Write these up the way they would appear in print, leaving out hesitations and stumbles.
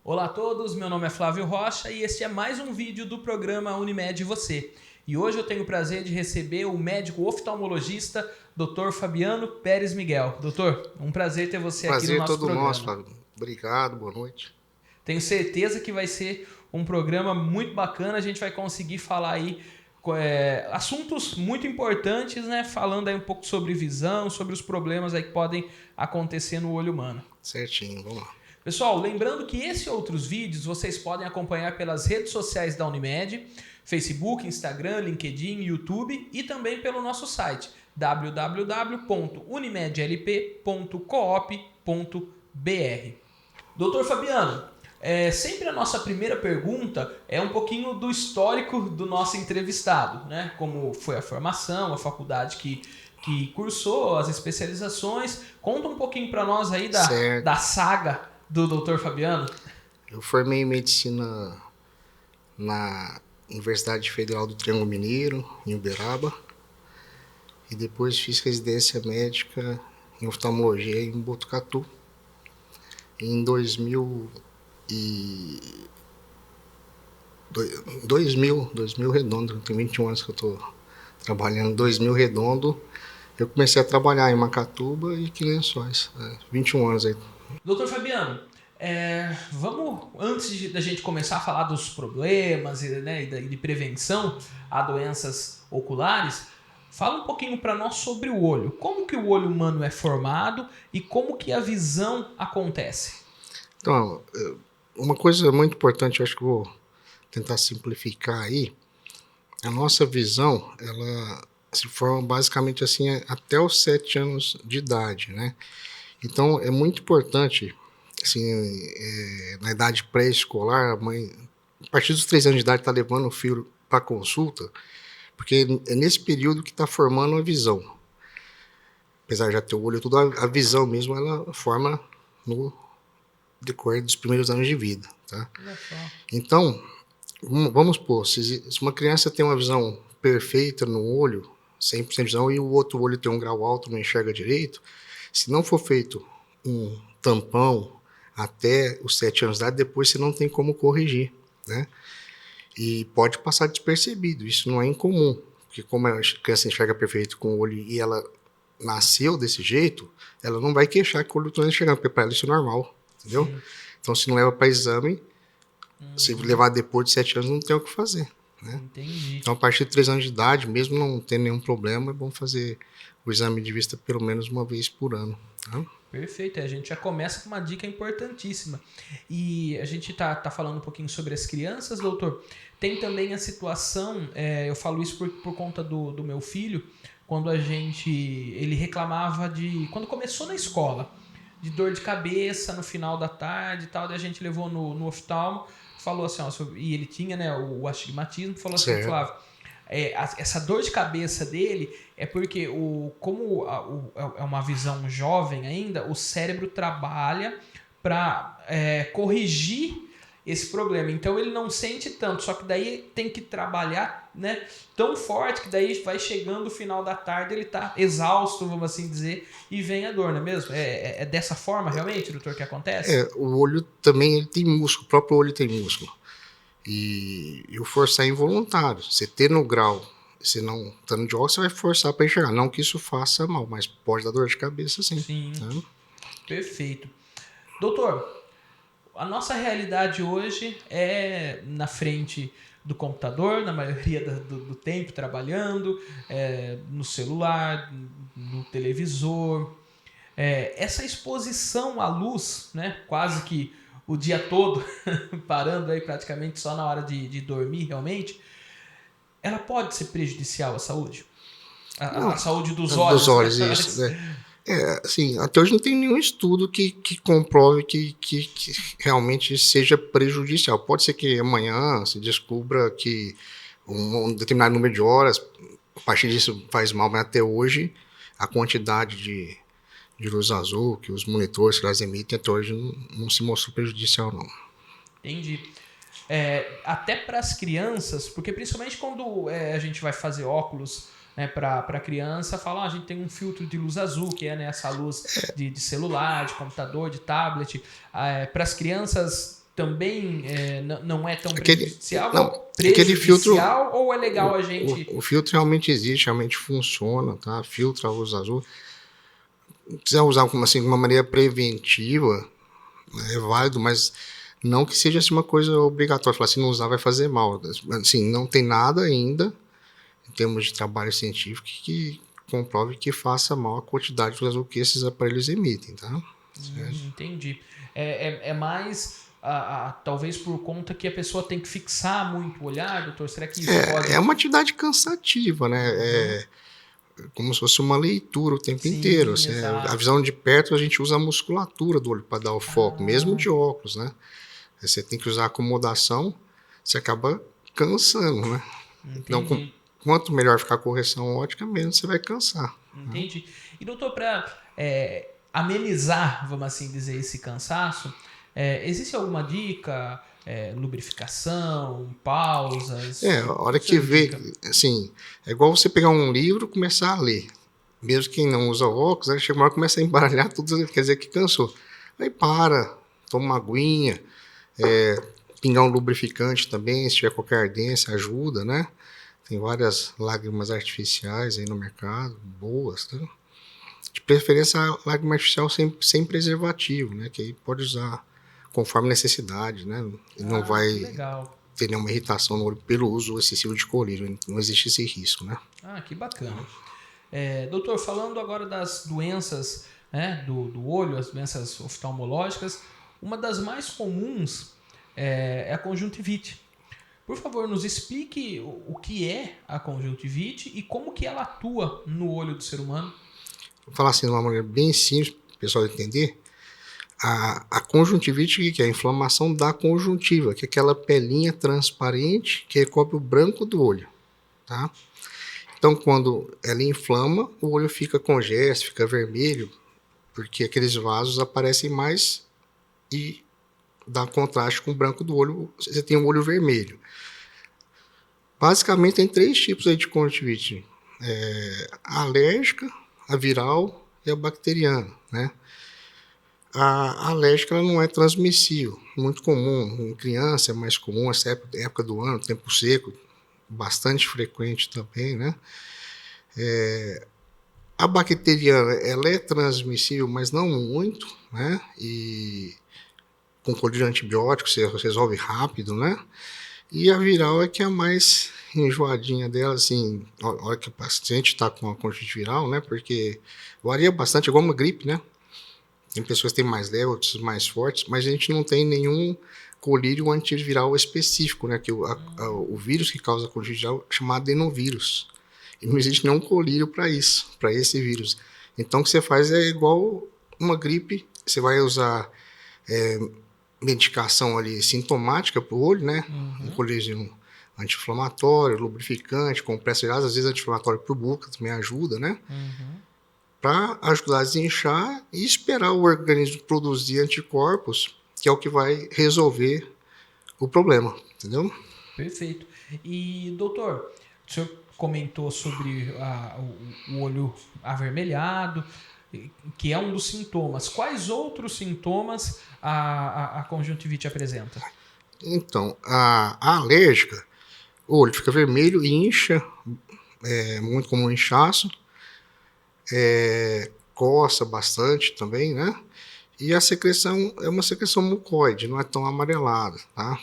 Olá a todos, meu nome é Flávio Rocha e este é mais um vídeo do programa Unimed e Você. E hoje eu tenho o prazer de receber o médico oftalmologista Dr. Fabiano Pérez Miguel. Doutor, um prazer ter você aqui no Prazer nosso todo programa. nosso, Flávio. Obrigado, boa noite. Tenho certeza que vai ser um programa muito bacana, a gente vai conseguir falar aí assuntos muito importantes, né? Falando aí um pouco sobre visão, sobre os problemas aí que podem acontecer no olho humano. Certinho, vamos lá. Pessoal, lembrando que esse e outros vídeos vocês podem acompanhar pelas redes sociais da Unimed, Facebook, Instagram, LinkedIn, YouTube e também pelo nosso site www.unimedlp.coop.br. Doutor Fabiano, sempre a nossa primeira pergunta é um pouquinho do histórico do nosso entrevistado, né? Como foi a formação, a faculdade que cursou, as especializações. Conta um pouquinho para nós aí da saga do Dr. Fabiano. Eu formei em medicina na Universidade Federal do Triângulo Mineiro, em Uberaba, e depois fiz residência médica em oftalmologia em Botucatu. Em 2000 redondo, tem 21 anos que eu estou trabalhando, 2000 redondo, eu comecei a trabalhar em Macatuba e Lençóis, 21 anos aí. Doutor Fabiano, vamos, antes da gente começar a falar dos problemas e de prevenção a doenças oculares, fala um pouquinho para nós sobre o olho. Como que o olho humano é formado e como que a visão acontece? Então, uma coisa muito importante, eu acho que eu vou tentar simplificar aí. A nossa visão, ela se forma basicamente assim até os 7 anos de idade, né? Então, é muito importante, assim, na idade pré-escolar, a mãe, a partir dos 3 anos de idade, está levando o filho para consulta, porque é nesse período que está formando a visão. Apesar de já ter o olho tudo, a visão mesmo, ela forma no decorrer dos primeiros anos de vida, tá? Então, vamos supor, se uma criança tem uma visão perfeita no olho, 100% de visão, e o outro olho tem um grau alto, não enxerga direito, se não for feito um tampão até os 7 anos de idade, depois você não tem como corrigir, né? E pode passar despercebido, isso não é incomum, porque como a criança enxerga perfeito com o olho e ela nasceu desse jeito, ela não vai queixar que o olho está enxergando, porque para ela isso é normal, entendeu? Sim. Então, se não leva para exame, se levar depois de 7 anos, não tem o que fazer, né? Entendi. Então, a partir de 3 anos de idade, mesmo não tendo nenhum problema, é bom fazer o exame de vista pelo menos uma vez por ano, tá? Perfeito, a gente já começa com uma dica importantíssima. E a gente tá falando um pouquinho sobre as crianças, doutor. Tem também a situação, eu falo isso por conta do meu filho, quando ele reclamava quando começou na escola, de dor de cabeça no final da tarde e tal, daí a gente levou no oftalmo, falou assim, ó, e ele tinha, né, o astigmatismo, falou assim, Flávio, essa dor de cabeça dele é porque como é uma visão jovem ainda, o cérebro trabalha para corrigir esse problema. Então ele não sente tanto, só que daí tem que trabalhar, né, tão forte que daí vai chegando o final da tarde, ele tá exausto, vamos assim dizer, e vem a dor, não é mesmo? É dessa forma realmente, doutor, que acontece? O olho também ele tem músculo, o próprio olho tem músculo. E o forçar é involuntário. Você ter no grau, se não estando de óculos, você vai forçar para enxergar. Não que isso faça mal, mas pode dar dor de cabeça sim. Sim, né? Perfeito. Doutor, a nossa realidade hoje é na frente do computador, na maioria do tempo trabalhando, no celular, no televisor. Essa exposição à luz, né, quase que o dia todo, parando aí praticamente só na hora de dormir realmente, ela pode ser prejudicial à saúde? A saúde dos olhos. Dos olhos, isso, né? Assim, até hoje não tem nenhum estudo que comprove que realmente seja prejudicial. Pode ser que amanhã se descubra que um determinado número de horas, a partir disso faz mal, mas até hoje a quantidade de luz azul que os monitores que elas emitem até hoje não se mostrou prejudicial, não. Entendi. Até para as crianças, porque principalmente quando a gente vai fazer óculos, né, para criança, falam, a gente tem um filtro de luz azul, que é, né, essa luz de celular, de computador, de tablet. Para as crianças também não é tão Aquele filtro, prejudicial ou é legal a gente... O filtro realmente existe, realmente funciona, tá? Filtra a luz azul. Se quiser usar como assim, de uma maneira preventiva, é válido, mas não que seja assim, uma coisa obrigatória. Falar assim, não usar vai fazer mal. Assim, não tem nada ainda, em termos de trabalho científico, que comprove que faça mal a quantidade de luz azul que esses aparelhos emitem, tá? Entendi. É mais, talvez por conta que a pessoa tem que fixar muito o olhar, doutor? Será que isso pode... É uma atividade cansativa, né? É como se fosse uma leitura o tempo inteiro. Sim, Assim, a exato. visão de perto, a gente usa a musculatura do olho para dar o foco, mesmo Ah, de óculos, né? Aí você tem que usar acomodação, você acaba cansando, né? Então, entendi. quanto melhor ficar a correção ótica, menos você vai cansar. Né? Entendi. E, doutor, para amenizar, vamos assim dizer, esse cansaço, existe alguma dica? Lubrificação, pausas? A O que hora o que senhor vê, indica? assim, é igual você pegar um livro e começar a ler. Mesmo quem não usa óculos, aí chega uma hora que começa a embaralhar tudo, quer dizer que cansou. Aí para, toma uma aguinha, pingar um lubrificante também, se tiver qualquer ardência, ajuda, né? Tem várias lágrimas artificiais aí no mercado, boas, né? De preferência, a lágrima artificial sem preservativo, né? Que aí pode usar conforme necessidade, né? E não Ah, que vai legal. ter nenhuma irritação no olho pelo uso excessivo de colírio. Não existe esse risco, né? Ah, que bacana. Doutor, falando agora das doenças, né, do olho, as doenças oftalmológicas, uma das mais comuns é a conjuntivite. Por favor, nos explique o que é a conjuntivite e como que ela atua no olho do ser humano. Vou falar assim de uma maneira bem simples para o pessoal entender. A conjuntivite, que é a inflamação da conjuntiva, que é aquela pelinha transparente que recobre o branco do olho, tá? Então, quando ela inflama, o olho fica congesto, fica vermelho, porque aqueles vasos aparecem mais e dá contraste com o branco do olho, você tem um olho vermelho. Basicamente, tem 3 tipos aí de conjuntivite: a alérgica, a viral e a bacteriana, né? A alérgica ela não é transmissível, muito comum, em criança é mais comum, essa época do ano, tempo seco, bastante frequente também, né? A bacteriana, ela é transmissível, mas não muito, né? E com colírio antibiótico você resolve rápido, né? E a viral é que é a mais enjoadinha dela, assim, a hora que o paciente está com a conjuntivite viral, né? Porque varia bastante, é igual uma gripe, né? Tem pessoas que têm mais leve, outras mais fortes, mas a gente não tem nenhum colírio antiviral específico, né? Que o vírus que causa a conjuntivite viral é chamado adenovírus. E não existe nenhum colírio para isso, para esse vírus. Então, o que você faz é igual uma gripe, você vai usar medicação ali sintomática para o olho, né? Um colírio anti-inflamatório, lubrificante, compressa de gás, às vezes anti-inflamatório para o boca também ajuda, né? Para ajudar a desinchar e esperar o organismo produzir anticorpos, que é o que vai resolver o problema, entendeu? Perfeito. E, doutor, o senhor comentou sobre o olho avermelhado, que é um dos sintomas. Quais outros sintomas a conjuntivite apresenta? Então, a alérgica, o olho fica vermelho e incha, é muito comum inchaço, coça bastante também, né? E a secreção é uma secreção mucoide, não é tão amarelada, tá?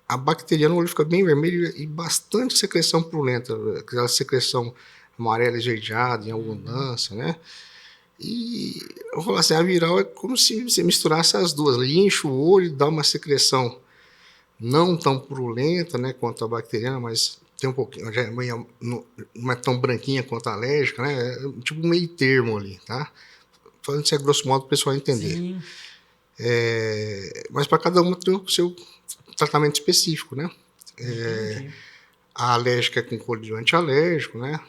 A bacteriana, o olho fica bem vermelho e bastante secreção purulenta, aquela secreção amarela esverdeada em abundância, né? E eu falo assim, a viral é como se você misturasse as duas, ela incha o olho, dá uma secreção não tão purulenta, né, quanto a bacteriana, mas tem um pouquinho, não é tão branquinha quanto a alérgica, né? É tipo um meio termo ali, tá? Falando isso é grosso modo para o pessoal entender. Sim. Mas para cada uma tem o seu tratamento específico, né? Entendi. A alérgica é com colírio antialérgico, né?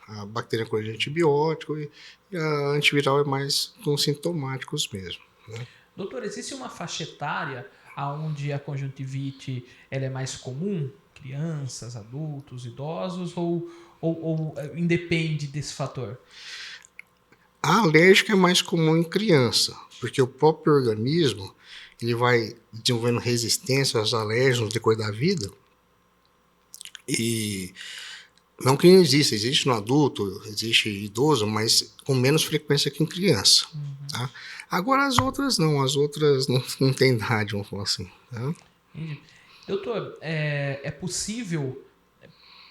A bacteriana é colírio antibiótico e a antiviral é mais com sintomáticos mesmo. Né? Doutor, existe uma faixa etária onde a conjuntivite ela é mais comum? Crianças, adultos, idosos ou independe desse fator? A alérgica é mais comum em criança, porque o próprio organismo ele vai desenvolvendo resistência aos alérgenos no decorrer da vida. E não que não exista, existe no adulto, existe idoso, mas com menos frequência que em criança. Tá? Agora as outras não tem idade, vamos falar assim. Tá? Entendi. Doutor, é possível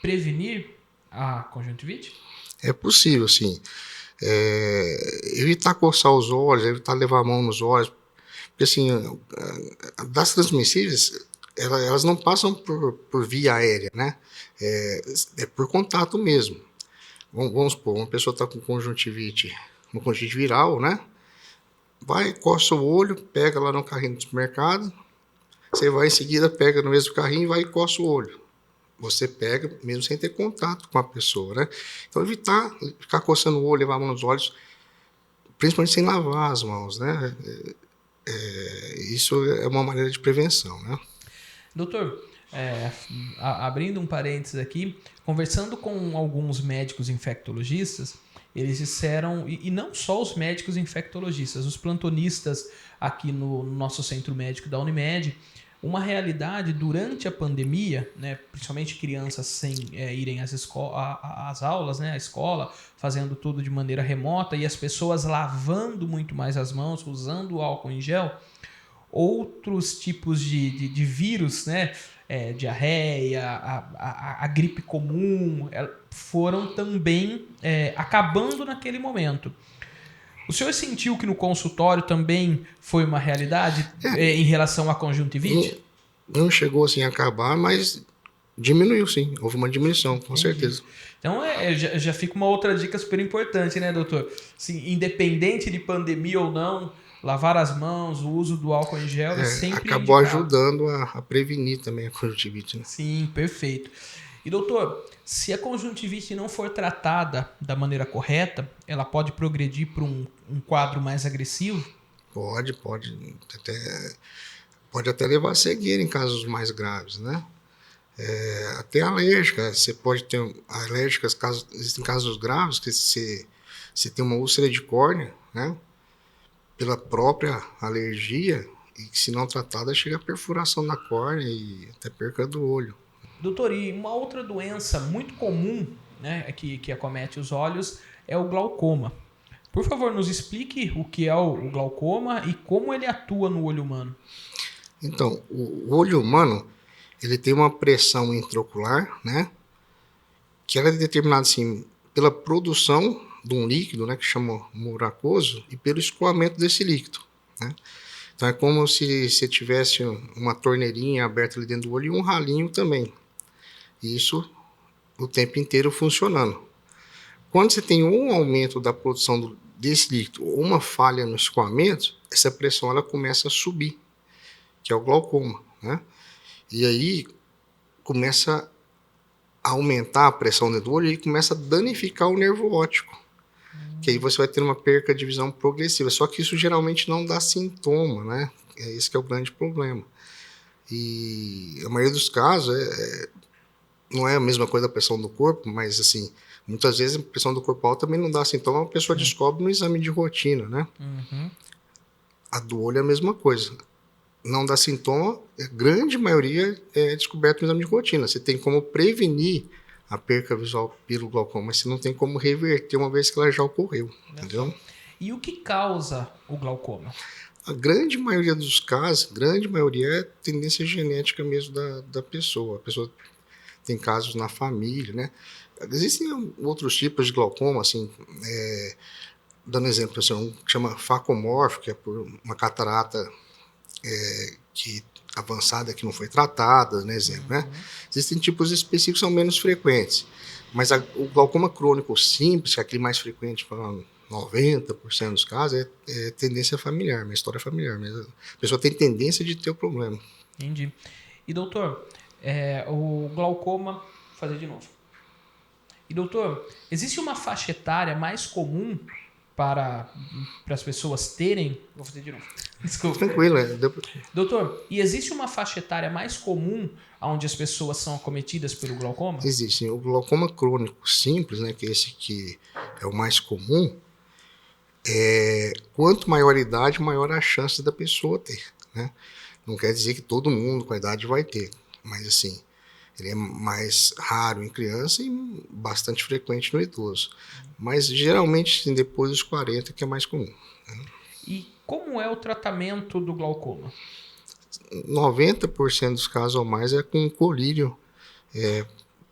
prevenir a conjuntivite? É possível, sim. Evitar coçar os olhos, evitar levar a mão nos olhos, porque assim, das transmissíveis, elas não passam por via aérea, né? É por contato mesmo. Vamos supor, uma pessoa está com conjuntivite, uma conjuntivite viral, né? Vai, coça o olho, pega lá no carrinho do supermercado, você vai em seguida, pega no mesmo carrinho e vai e coça o olho. Você pega, mesmo sem ter contato com a pessoa, né? Então, evitar ficar coçando o olho, levar a mão nos olhos, principalmente sem lavar as mãos, né? Isso é uma maneira de prevenção, né? Doutor, abrindo um parênteses aqui, conversando com alguns médicos infectologistas, eles disseram, e não só os médicos infectologistas, os plantonistas aqui no nosso centro médico da Unimed, uma realidade durante a pandemia, né, principalmente crianças sem irem às aulas, né, à escola, fazendo tudo de maneira remota e as pessoas lavando muito mais as mãos, usando o álcool em gel, outros tipos de vírus, né, diarreia, a gripe comum, foram também acabando naquele momento. O senhor sentiu que no consultório também foi uma realidade em relação à conjuntivite? Não chegou assim a acabar, mas diminuiu sim. Houve uma diminuição, com certeza. Então já fica uma outra dica super importante, né, doutor? Assim, independente de pandemia ou não, lavar as mãos, o uso do álcool em gel é sempre acabou indicado. Ajudando a prevenir também a conjuntivite. Né? Sim, perfeito. E doutor, se a conjuntivite não for tratada da maneira correta, ela pode progredir para um quadro mais agressivo? Pode até levar a cegueira em casos mais graves, né? Até alérgica, você pode ter alérgicas, existem casos graves que você tem uma úlcera de córnea, né? Pela própria alergia, e que se não tratada chega a perfuração da córnea e até perca do olho. Doutor, e uma outra doença muito comum, né, que acomete os olhos é o glaucoma. Por favor, nos explique o que é o glaucoma e como ele atua no olho humano. Então, o olho humano, ele tem uma pressão intraocular, né, que ela é determinada assim, pela produção de um líquido, né, que chama humor aquoso, e pelo escoamento desse líquido. Né? Então, é como se você tivesse uma torneirinha aberta ali dentro do olho e um ralinho também. Isso o tempo inteiro funcionando. Quando você tem um aumento da produção desse líquido ou uma falha no escoamento, essa pressão ela começa a subir, que é o glaucoma. Né? E aí começa a aumentar a pressão dentro do olho e começa a danificar o nervo óptico. Que aí você vai ter uma perca de visão progressiva. Só que isso geralmente não dá sintoma, né? Esse que é o grande problema. E a maioria dos casos não é a mesma coisa da pressão do corpo, mas assim, muitas vezes a pressão do corpo alta também não dá sintoma, a pessoa descobre no exame de rotina, né? Uhum. A do olho é a mesma coisa. Não dá sintoma, a grande maioria é descoberto no exame de rotina. Você tem como prevenir a perca visual pelo glaucoma, mas você não tem como reverter uma vez que ela já ocorreu, entendeu? E o que causa o glaucoma? A grande maioria dos casos, é tendência genética mesmo da pessoa. A pessoa tem casos na família, né? Existem outros tipos de glaucoma, assim, dando exemplo, assim, um que chama facomórfico, que é por uma catarata avançada que não foi tratada, né, exemplo, né? Existem tipos específicos que são menos frequentes, mas o glaucoma crônico simples, que é aquele mais frequente, falando 90% dos casos, é tendência familiar, uma história familiar mesmo. A pessoa tem tendência de ter o problema. Entendi. E doutor, o glaucoma, vou fazer de novo. E doutor, existe uma faixa etária mais comum para as pessoas terem... Vou fazer de novo. Desculpa. Tranquilo. Doutor, e existe uma faixa etária mais comum onde as pessoas são acometidas pelo glaucoma? Existe. O glaucoma crônico simples, né, que é esse que é o mais comum, quanto maior a idade, maior a chance da pessoa ter. né? Não quer dizer que todo mundo com a idade vai ter, mas assim, ele é mais raro em criança e bastante frequente no idoso. Mas geralmente assim, depois dos 40 que é mais comum. E como é o tratamento do glaucoma? 90% dos casos ou mais é com colírio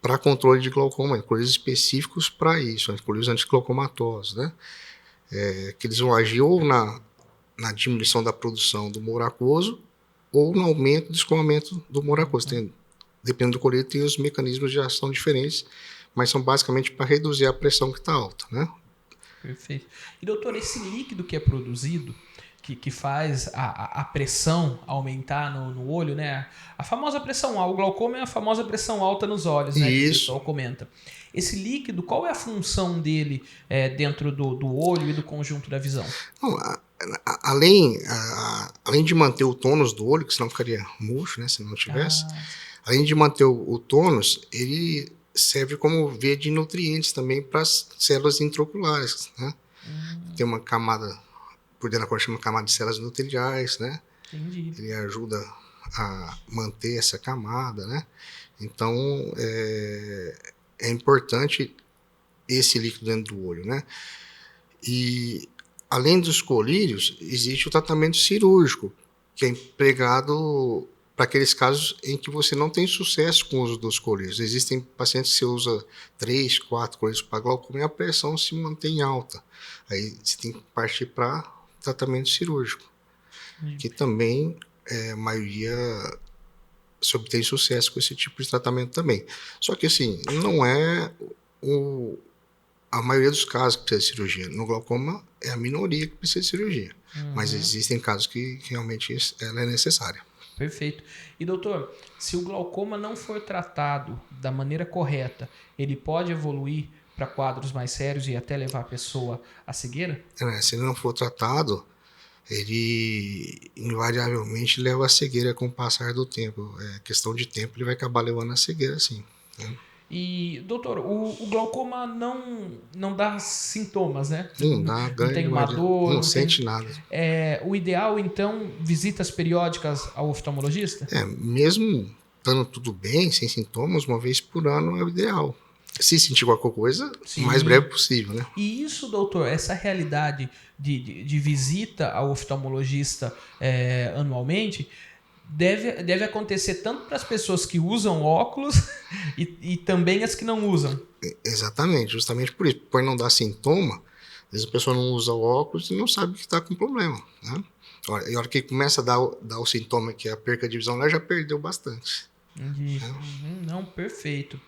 para controle de glaucoma, colírios específicos para isso, colírios antiglaucomatosos, né? Que eles vão agir ou na diminuição da produção do humor aquoso ou no aumento do escoamento do humor aquoso. Dependendo do colírio, tem os mecanismos de ação diferentes, mas são basicamente para reduzir a pressão que está alta, né? Perfeito. E doutor, esse líquido que é produzido, que faz a pressão aumentar no olho, né? A famosa pressão alta, o glaucoma é a famosa pressão alta nos olhos, né? Que o pessoal comenta. Esse líquido, qual é a função dele dentro do olho e do conjunto da visão? Bom, além de manter o tônus do olho, que senão ficaria murcho, né? Se não tivesse. Além de manter o tônus, ele serve como via de nutrientes também para as células intraoculares, né? Tem uma camada, por dentro da cor chama camada de células endoteliais, né? Entendi. Ele ajuda a manter essa camada, né? Então, é importante esse líquido dentro do olho, né? E, além dos colírios, existe o tratamento cirúrgico, que é empregado para aqueles casos em que você não tem sucesso com o uso dos colírios. Existem pacientes que você usa 3, 4 colírios para glaucoma e a pressão se mantém alta. Aí você tem que partir para tratamento cirúrgico, que também a maioria se obtém sucesso com esse tipo de tratamento também. Só que assim, não é a maioria dos casos que precisa de cirurgia. No glaucoma é a minoria que precisa de cirurgia, mas existem casos que realmente ela é necessária. Perfeito. E doutor, se o glaucoma não for tratado da maneira correta, ele pode evoluir para quadros mais sérios e até levar a pessoa à cegueira? Se ele não for tratado, ele invariavelmente leva à cegueira com o passar do tempo. É questão de tempo, ele vai acabar levando à cegueira, sim. Né? E, doutor, o glaucoma não dá sintomas, né? Não dá, não tem uma dor, não sente nada. O ideal, então, visitas periódicas ao oftalmologista? Mesmo estando tudo bem, sem sintomas, uma vez por ano é o ideal. Se sentir qualquer coisa, o mais breve possível, né? E isso, doutor, essa realidade de visita ao oftalmologista anualmente deve acontecer tanto para as pessoas que usam óculos e também as que não usam. Exatamente, justamente por isso. Por não dar sintoma, às vezes a pessoa não usa o óculos e não sabe que está com problema, né? E a hora que começa a dar o sintoma, que é a perca de visão, ela já perdeu bastante. Entendi. Não, perfeito.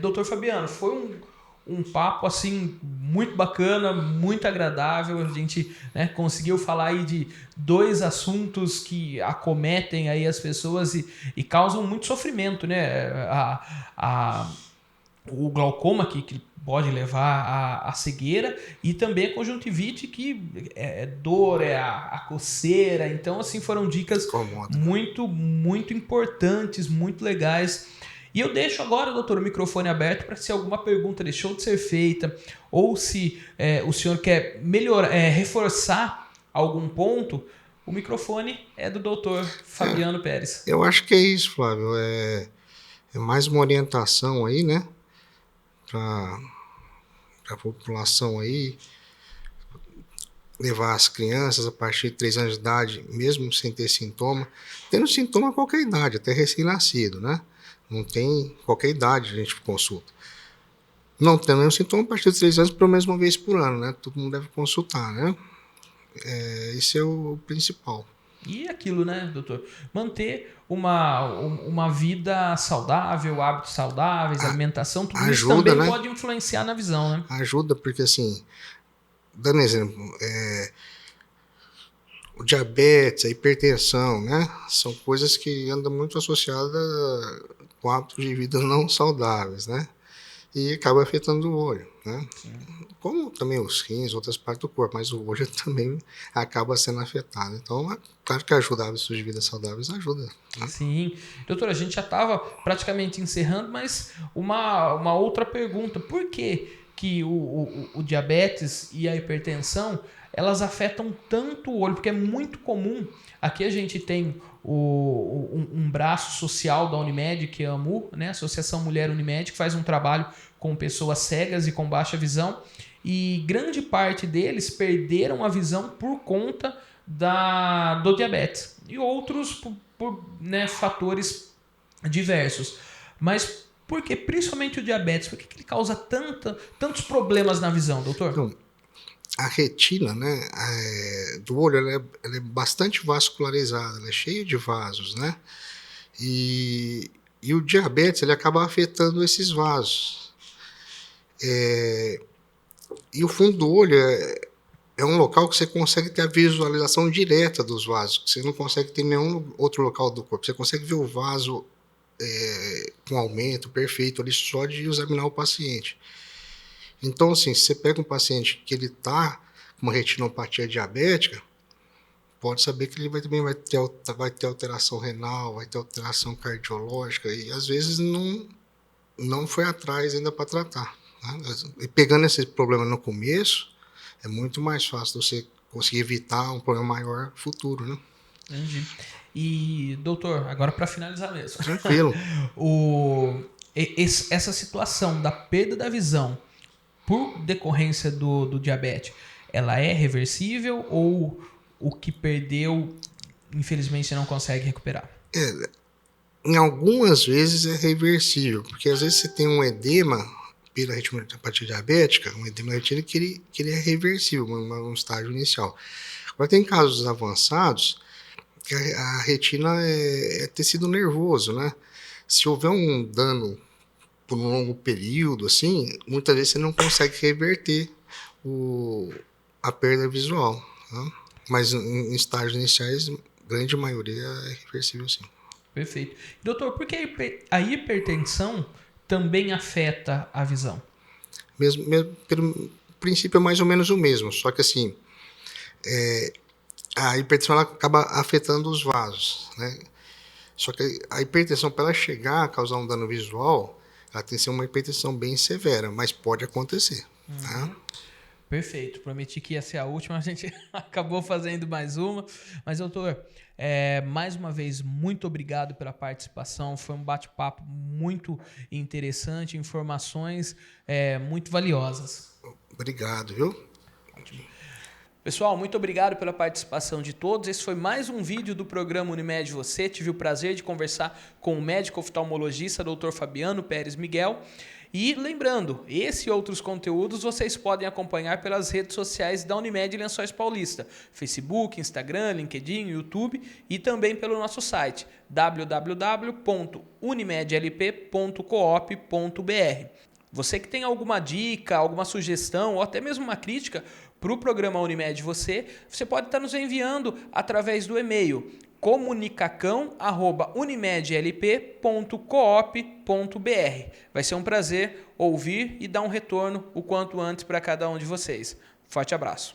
Doutor Fabiano, foi um papo assim muito bacana, muito agradável. A gente conseguiu falar aí de 2 assuntos que acometem aí as pessoas e causam muito sofrimento, né? O glaucoma que pode levar à cegueira e também a conjuntivite que é dor, a coceira. Então assim foram dicas muito, muito importantes, muito legais. E eu deixo agora, doutor, o microfone aberto para se alguma pergunta deixou de ser feita ou se o senhor quer reforçar algum ponto, o microfone é do doutor Fabiano Pérez. Eu acho que é isso, Flávio. É mais uma orientação aí, né? Para a população aí, levar as crianças a partir de 3 anos de idade, mesmo sem ter sintoma, tendo sintoma a qualquer idade, até recém-nascido, né? Não tem qualquer idade a gente consulta. Não tendo nenhum sintoma, a partir de 3 anos, pelo menos uma vez por ano, né? Todo mundo deve consultar, né? Esse é o principal. E aquilo, né, doutor? Manter uma vida saudável, hábitos saudáveis, alimentação, tudo ajuda, isso também, né? Pode influenciar na visão, né? Ajuda, porque assim, dando exemplo, o diabetes, a hipertensão, né? São coisas que andam muito associadas com hábitos de vida não saudáveis, né? E acaba afetando o olho, né? Sim. Como também os rins, outras partes do corpo, mas o olho também acaba sendo afetado. Então, claro que ajuda hábitos de vida saudáveis, ajuda. Né? Sim. Doutor, a gente já estava praticamente encerrando, mas uma outra pergunta. Por que o diabetes e a hipertensão elas afetam tanto o olho, porque é muito comum. Aqui a gente tem um braço social da Unimed, que é a AMU, né? Associação Mulher Unimed, que faz um trabalho com pessoas cegas e com baixa visão. E grande parte deles perderam a visão por conta do diabetes. E outros por né, fatores diversos. Mas por que principalmente o diabetes? Por que ele causa tantos problemas na visão, doutor? Então, a retina, né, do olho, ela é bastante vascularizada, ela é cheia de vasos, né? E o diabetes, ele acaba afetando esses vasos. E o fundo do olho é um local que você consegue ter a visualização direta dos vasos, que você não consegue ter em nenhum outro local do corpo. Você consegue ver o vaso com aumento perfeito ali só de examinar o paciente. Então, assim, se você pega um paciente que ele está com uma retinopatia diabética, pode saber que ele também vai ter alteração renal, vai ter alteração cardiológica, e às vezes não foi atrás ainda para tratar. Né? E pegando esse problema no começo, é muito mais fácil você conseguir evitar um problema maior futuro, né? Entendi. E, doutor, agora para finalizar mesmo. Tranquilo. Essa situação da perda da visão por decorrência do diabetes, ela é reversível ou o que perdeu, infelizmente, não consegue recuperar? Em algumas vezes é reversível, porque às vezes você tem um edema pela retinopatia diabética, um edema da retina que ele é reversível, um estágio inicial. Agora tem casos avançados que a retina é tecido nervoso, né? Se houver um dano por um longo período, assim, muitas vezes você não consegue reverter a perda visual, né? Mas em estágios iniciais, grande maioria é reversível, sim. Perfeito. Doutor, por que a hipertensão também afeta a visão? Mesmo pelo princípio é mais ou menos o mesmo, só que assim, a hipertensão ela acaba afetando os vasos, né? Só que a hipertensão, para ela chegar a causar um dano visual, ela tem que ser uma hipertensão bem severa, mas pode acontecer. Tá? Perfeito. Prometi que ia ser a última, a gente acabou fazendo mais uma. Mas, doutor, mais uma vez, muito obrigado pela participação. Foi um bate-papo muito interessante, informações muito valiosas. Obrigado, viu? Ótimo. Pessoal, muito obrigado pela participação de todos. Esse foi mais um vídeo do programa Unimed Você. Tive o prazer de conversar com o médico oftalmologista Dr. Fabiano Pérez Miguel. E lembrando, esse e outros conteúdos vocês podem acompanhar pelas redes sociais da Unimed Lençóis Paulista, Facebook, Instagram, LinkedIn, YouTube e também pelo nosso site www.unimedlp.coop.br. Você que tem alguma dica, alguma sugestão ou até mesmo uma crítica para o programa Unimed você pode estar nos enviando através do e-mail comunicacão@unimedlp.coop.br. Vai ser um prazer ouvir e dar um retorno o quanto antes para cada um de vocês. Forte abraço.